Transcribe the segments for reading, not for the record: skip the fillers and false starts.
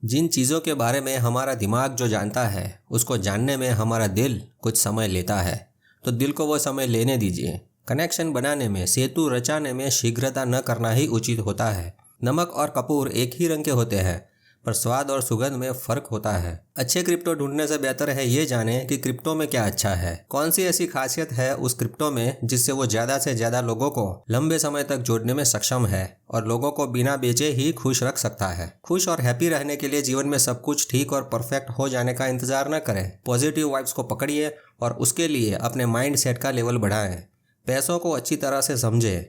जिन चीज़ों के बारे में हमारा दिमाग जो जानता है उसको जानने में हमारा दिल कुछ समय लेता है, तो दिल को वो समय लेने दीजिए। कनेक्शन बनाने में, सेतु रचाने में शीघ्रता न करना ही उचित होता है। नमक और कपूर एक ही रंग के होते हैं, पर स्वाद और सुगंध में फर्क होता है। अच्छे क्रिप्टो ढूंढने से बेहतर है ये जानें कि क्रिप्टो में क्या अच्छा है, कौन सी ऐसी खासियत है उस क्रिप्टो में जिससे वो ज़्यादा से ज़्यादा लोगों को लंबे समय तक जोड़ने में सक्षम है और लोगों को बिना बेचे ही खुश रख सकता है। खुश और हैप्पी रहने के लिए जीवन में सब कुछ ठीक और परफेक्ट हो जाने का इंतजार न करें। पॉजिटिव वाइब्स को पकड़िए और उसके लिए अपने माइंड सेट का लेवल बढ़ाएं। पैसों को अच्छी तरह से समझें,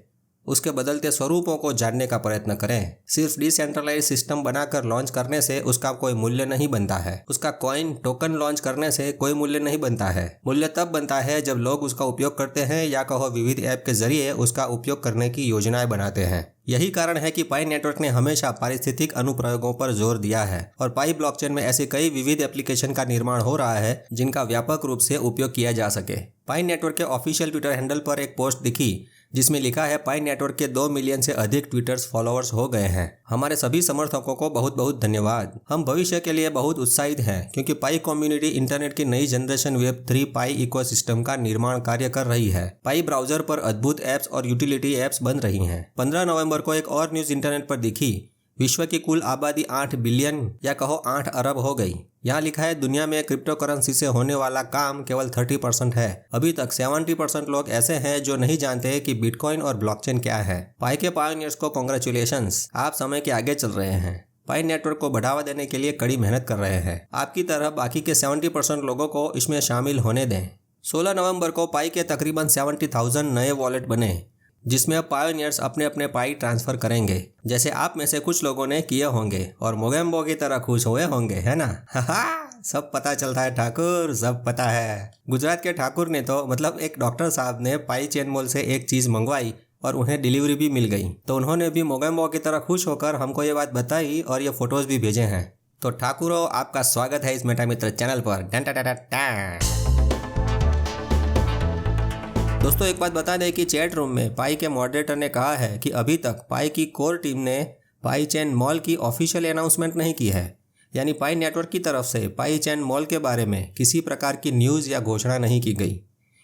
उसके बदलते स्वरूपों को जानने का प्रयत्न करें। सिर्फ डिसेंट्रलाइज सिस्टम बनाकर लॉन्च करने से उसका कोई मूल्य नहीं बनता है। उसका कॉइन टोकन लॉन्च करने से कोई मूल्य नहीं बनता है। मूल्य तब बनता है जब लोग उसका उपयोग करते हैं या कहो विविध ऐप के जरिए उसका उपयोग करने की योजनाएं बनाते हैं। यही कारण है कि पाई नेटवर्क ने हमेशा पारिस्थितिक अनुप्रयोगों पर जोर दिया है और पाई ब्लॉकचेन में ऐसे कई विविध एप्लीकेशन का निर्माण हो रहा है जिनका व्यापक रूप से उपयोग किया जा सके। पाई नेटवर्क के ऑफिशियल ट्विटर हैंडल पर एक पोस्ट दिखी जिसमें लिखा है, पाई नेटवर्क के 2 मिलियन से अधिक ट्विटर्स फॉलोअर्स हो गए हैं। हमारे सभी समर्थकों को बहुत बहुत धन्यवाद। हम भविष्य के लिए बहुत उत्साहित हैं क्योंकि पाई कम्युनिटी इंटरनेट की नई जनरेशन वेब 3 पाई इकोसिस्टम का निर्माण कार्य कर रही है। पाई ब्राउजर पर अद्भुत ऐप्स और यूटिलिटी ऐप्स बन रही हैं। 15 नवंबर को एक और न्यूज इंटरनेट पर दिखी। विश्व की कुल आबादी 8 बिलियन या कहो 8 अरब हो गई। यहाँ लिखा है, दुनिया में क्रिप्टो करेंसी से होने वाला काम केवल 30% है। अभी तक 70% लोग ऐसे हैं जो नहीं जानते कि बिटकॉइन और ब्लॉकचेन क्या है। पाई के पायोनियर्स को कॉन्ग्रेचुलेशंस, आप समय के आगे चल रहे हैं। पाई नेटवर्क को बढ़ावा देने के लिए कड़ी मेहनत कर रहे हैं। आपकी तरह बाकी के 70% लोगों को इसमें शामिल होने दें। 16 नवंबर को पाई के तकरीबन 70,000 नए वॉलेट बने जिसमें अब पायोनियर्स अपने अपने पाई ट्रांसफर करेंगे, जैसे आप में से कुछ लोगों ने किए होंगे और मोगेम्बो की तरह खुश हुए होंगे, है ना? सब पता चलता है ठाकुर, सब पता है। गुजरात के ठाकुर ने तो मतलब एक डॉक्टर साहब ने पाई चेन मॉल से एक चीज़ मंगवाई और उन्हें डिलीवरी भी मिल गई, तो उन्होंने भी मोगेम्बो की तरह खुश होकर हमको ये बात बताई और ये फोटोज़ भी भेजे हैं। तो ठाकुरों, आपका स्वागत है इस मेटा मित्र चैनल पर। दोस्तों, एक बात बता दें कि चैट रूम में पाई के मॉडरेटर ने कहा है कि अभी तक पाई की कोर टीम ने पाई चेन मॉल की ऑफिशियल अनाउंसमेंट नहीं की है, यानी पाई नेटवर्क की तरफ से पाई चेन मॉल के बारे में किसी प्रकार की न्यूज़ या घोषणा नहीं की गई।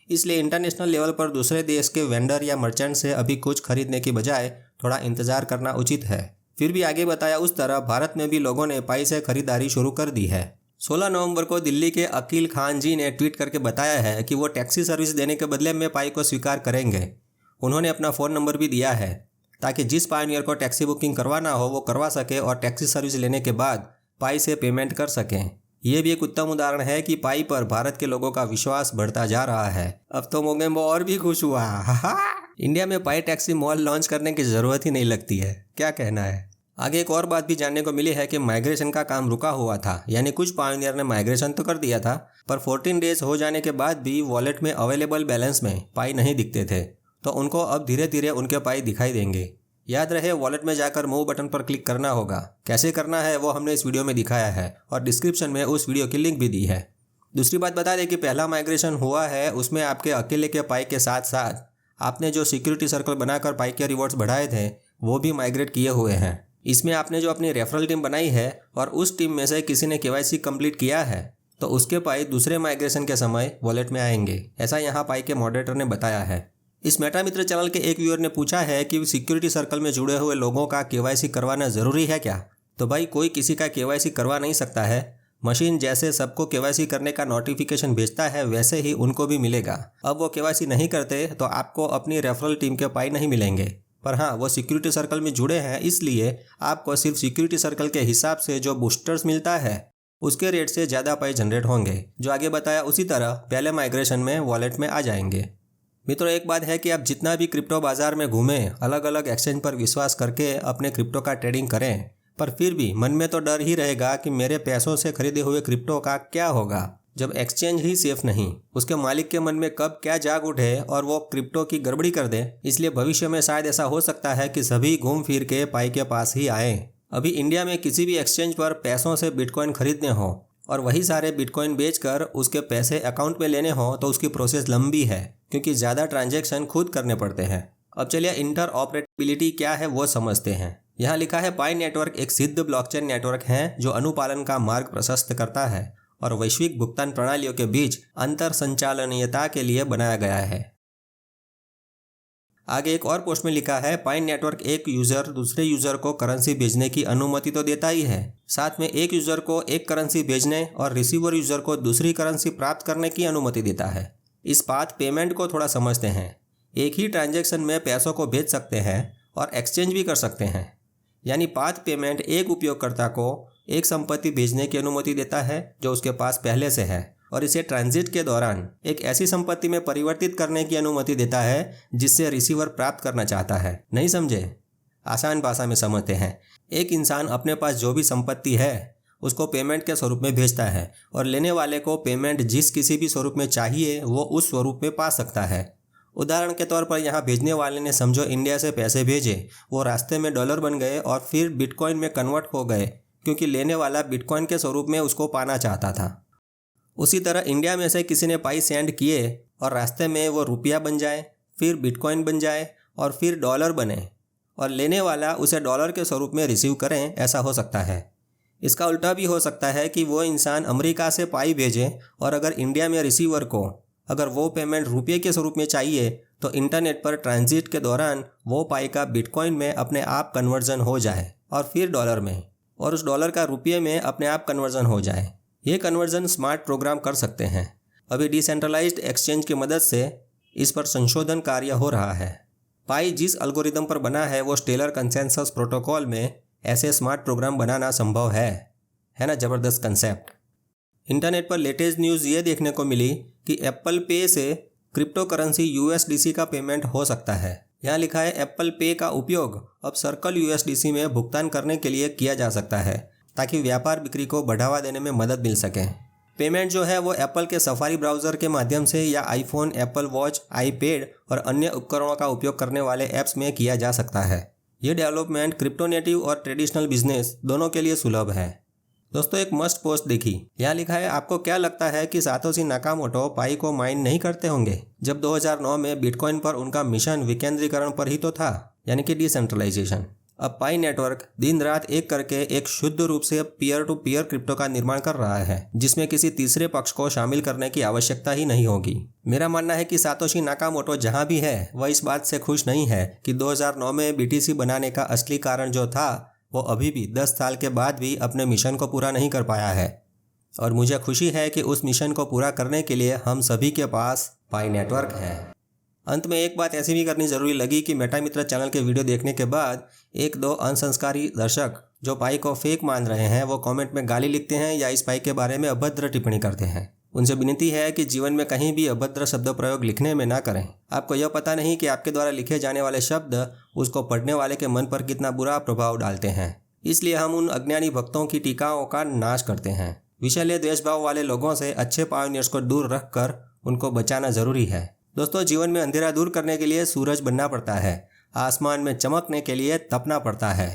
इसलिए इंटरनेशनल लेवल पर दूसरे देश के वेंडर या मर्चेंट से अभी कुछ खरीदने की बजाय थोड़ा इंतज़ार करना उचित है। फिर भी आगे बताया उस तरह भारत में भी लोगों ने पाई से खरीदारी शुरू कर दी है। 16 नवंबर को दिल्ली के अकील खान जी ने ट्वीट करके बताया है कि वो टैक्सी सर्विस देने के बदले में पाई को स्वीकार करेंगे। उन्होंने अपना फ़ोन नंबर भी दिया है ताकि जिस पायोनियर को टैक्सी बुकिंग करवाना हो वो करवा सके और टैक्सी सर्विस लेने के बाद पाई से पेमेंट कर सकें। ये भी एक उत्तम उदाहरण है कि पाई पर भारत के लोगों का विश्वास बढ़ता जा रहा है। अब तो मोगेम्बो और भी खुश हुआ। इंडिया में पाई टैक्सी मॉल लॉन्च करने की ज़रूरत ही नहीं लगती है। क्या कहना है? आगे एक और बात भी जानने को मिली है कि माइग्रेशन का काम रुका हुआ था, यानी कुछ पायोनियर ने माइग्रेशन तो कर दिया था पर 14 डेज हो जाने के बाद भी वॉलेट में अवेलेबल बैलेंस में पाई नहीं दिखते थे, तो उनको अब धीरे धीरे उनके पाई दिखाई देंगे। याद रहे, वॉलेट में जाकर मूव बटन पर क्लिक करना होगा। कैसे करना है वो हमने इस वीडियो में दिखाया है और डिस्क्रिप्शन में उस वीडियो की लिंक भी दी है। दूसरी बात बता दें कि पहला माइग्रेशन हुआ है उसमें आपके अकेले के पाई के साथ साथ आपने जो सिक्योरिटी सर्कल बनाकर पाई के रिवॉर्ड्स बढ़ाए थे वो भी माइग्रेट किए हुए हैं। इसमें आपने जो अपनी रेफरल टीम बनाई है और उस टीम में से किसी ने KYC कंप्लीट किया है तो उसके पाई दूसरे माइग्रेशन के समय वॉलेट में आएंगे, ऐसा यहाँ पाई के मॉडरेटर ने बताया है। इस मेटा मित्र चैनल के एक व्यूअर ने पूछा है कि सिक्योरिटी सर्कल में जुड़े हुए लोगों का KYC करवाना ज़रूरी है क्या? तो भाई, कोई किसी का KYC करवा नहीं सकता है। मशीन जैसे सबको KYC करने का नोटिफिकेशन भेजता है वैसे ही उनको भी मिलेगा। अब वो KYC नहीं करते तो आपको अपनी रेफरल टीम के पाई नहीं मिलेंगे, पर हाँ, वो सिक्योरिटी सर्कल में जुड़े हैं इसलिए आपको सिर्फ सिक्योरिटी सर्कल के हिसाब से जो बूस्टर्स मिलता है उसके रेट से ज़्यादा पाई जनरेट होंगे। जो आगे बताया उसी तरह पहले माइग्रेशन में वॉलेट में आ जाएंगे। मित्रों, एक बात है कि आप जितना भी क्रिप्टो बाजार में घूमें, अलग अलग एक्सचेंज पर विश्वास करके अपने क्रिप्टो का ट्रेडिंग करें, पर फिर भी मन में तो डर ही रहेगा कि मेरे पैसों से खरीदे हुए क्रिप्टो का क्या होगा जब एक्सचेंज ही सेफ नहीं। उसके मालिक के मन में कब क्या जाग उठे और वो क्रिप्टो की गड़बड़ी कर दे। इसलिए भविष्य में शायद ऐसा हो सकता है कि सभी घूम फिर के पाई के पास ही आए। अभी इंडिया में किसी भी एक्सचेंज पर पैसों से बिटकॉइन खरीदने हो और वही सारे बिटकॉइन बेचकर उसके पैसे अकाउंट में लेने हो तो उसकी प्रोसेस लंबी है क्योंकि ज़्यादा ट्रांजैक्शन खुद करने पड़ते हैं। अब चलिए इंटर ऑपरेटेबिलिटी क्या है वो समझते हैं। यहाँ लिखा है पाई नेटवर्क एक सिद्ध ब्लॉकचेन नेटवर्क है जो अनुपालन का मार्ग प्रशस्त करता है और वैश्विक भुगतान प्रणालियों के बीच अंतर संचालनीयता के लिए बनाया गया है। आगे एक और पोस्ट में लिखा है पाई नेटवर्क एक यूजर दूसरे यूजर को करेंसी भेजने की अनुमति तो देता ही है, साथ में एक यूजर को एक करेंसी भेजने और रिसीवर यूजर को दूसरी करेंसी प्राप्त करने की अनुमति देता है। इस पाथ पेमेंट को थोड़ा समझते हैं। एक ही ट्रांजैक्शन में पैसों को भेज सकते हैं और एक्सचेंज भी कर सकते हैं। यानी पाथ पेमेंट एक उपयोगकर्ता को एक संपत्ति भेजने की अनुमति देता है जो उसके पास पहले से है और इसे ट्रांजिट के दौरान एक ऐसी संपत्ति में परिवर्तित करने की अनुमति देता है जिससे रिसीवर प्राप्त करना चाहता है। नहीं समझे? आसान भाषा में समझते हैं। एक इंसान अपने पास जो भी संपत्ति है उसको पेमेंट के स्वरूप में भेजता है और लेने वाले को पेमेंट जिस किसी भी स्वरूप में चाहिए वो उस स्वरूप में पा सकता है। उदाहरण के तौर पर यहाँ भेजने वाले ने समझो इंडिया से पैसे भेजे, वो रास्ते में डॉलर बन गए और फिर बिटकॉइन में कन्वर्ट हो गए क्योंकि लेने वाला बिटकॉइन के स्वरूप में उसको पाना चाहता था। उसी तरह इंडिया में से किसी ने पाई सेंड किए और रास्ते में वो रुपया बन जाए, फिर बिटकॉइन बन जाए और फिर डॉलर बने और लेने वाला उसे डॉलर के स्वरूप में रिसीव करें, ऐसा हो सकता है। इसका उल्टा भी हो सकता है कि वो इंसान अमेरिका से पाई भेजे और अगर इंडिया में रिसीवर को अगर वो पेमेंट रुपये के स्वरूप में चाहिए तो इंटरनेट पर ट्रांजिट के दौरान वो पाई का बिटकॉइन में अपने आप कन्वर्जन हो जाए और फिर डॉलर में और उस डॉलर का रुपये में अपने आप कन्वर्जन हो जाए। ये कन्वर्जन स्मार्ट प्रोग्राम कर सकते हैं। अभी डिसेंट्रलाइज्ड एक्सचेंज की मदद से इस पर संशोधन कार्य हो रहा है। पाई जिस एल्गोरिदम पर बना है वो स्टेलर कंसेंसस प्रोटोकॉल में ऐसे स्मार्ट प्रोग्राम बनाना संभव है ना? ज़बरदस्त कंसेप्ट। इंटरनेट पर लेटेस्ट न्यूज़ ये देखने को मिली कि एप्पल पे से क्रिप्टो करेंसी USDC का पेमेंट हो सकता है। यहाँ लिखा है एप्पल पे का उपयोग अब सर्कल USDC में भुगतान करने के लिए किया जा सकता है ताकि व्यापार बिक्री को बढ़ावा देने में मदद मिल सके। पेमेंट जो है वो एप्पल के सफारी ब्राउज़र के माध्यम से या आईफोन, एप्पल वॉच, आईपैड और अन्य उपकरणों का उपयोग करने वाले ऐप्स में किया जा सकता है। ये डेवलपमेंट क्रिप्टो नेटिव और ट्रेडिशनल बिजनेस दोनों के लिए सुलभ है। दोस्तों एक मस्ट पोस्ट देखी। यहाँ लिखा है आपको क्या लगता है कि सातोशी नाकामोटो पाई को माइन नहीं करते होंगे? जब 2009 में बिटकॉइन पर उनका मिशन विकेंद्रीकरण पर ही तो था, यानी कि डिसेंट्रलाइजेशन। अब पाई नेटवर्क दिन रात एक करके एक शुद्ध रूप से पीयर टू पीयर क्रिप्टो का निर्माण कर रहा है जिसमें किसी तीसरे पक्ष को शामिल करने की आवश्यकता ही नहीं होगी। मेरा मानना है कि सातोशी नाकामोटो जहाँ भी है वह इस बात से खुश नहीं है कि 2009 में BTC बनाने का असली कारण जो था वो अभी भी 10 साल के बाद भी अपने मिशन को पूरा नहीं कर पाया है और मुझे खुशी है कि उस मिशन को पूरा करने के लिए हम सभी के पास पाई नेटवर्क है। अंत में एक बात ऐसी भी करनी ज़रूरी लगी कि मेटा मित्र चैनल के वीडियो देखने के बाद एक दो अनसंस्कारी दर्शक जो पाई को फेक मान रहे हैं वो कमेंट में गाली लिखते हैं या इस पाई के बारे में अभद्र टिप्पणी करते हैं। उनसे विनती है कि जीवन में कहीं भी अभद्र शब्द प्रयोग लिखने में ना करें। आपको यह पता नहीं कि आपके द्वारा लिखे जाने वाले शब्द उसको पढ़ने वाले के मन पर कितना बुरा प्रभाव डालते हैं। इसलिए हम उन अज्ञानी भक्तों की टीकाओं का नाश करते हैं। विषैले द्वेषभाव वाले लोगों से अच्छे पायोनियर्स को दूर रखकर उनको बचाना जरूरी है। दोस्तों जीवन में अंधेरा दूर करने के लिए सूरज बनना पड़ता है, आसमान में चमकने के लिए तपना पड़ता है।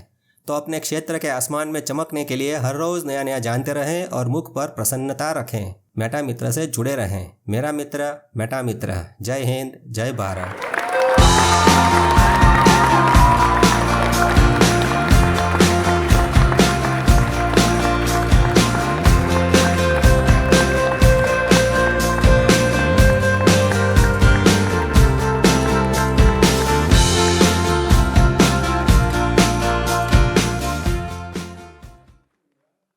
तो अपने क्षेत्र के आसमान में चमकने के लिए हर रोज नया नया जानते रहें और मुख पर प्रसन्नता रखें। मेटा मित्र से जुड़े रहें। मेरा मित्र मेटा मित्र। जय हिंद, जय भारत।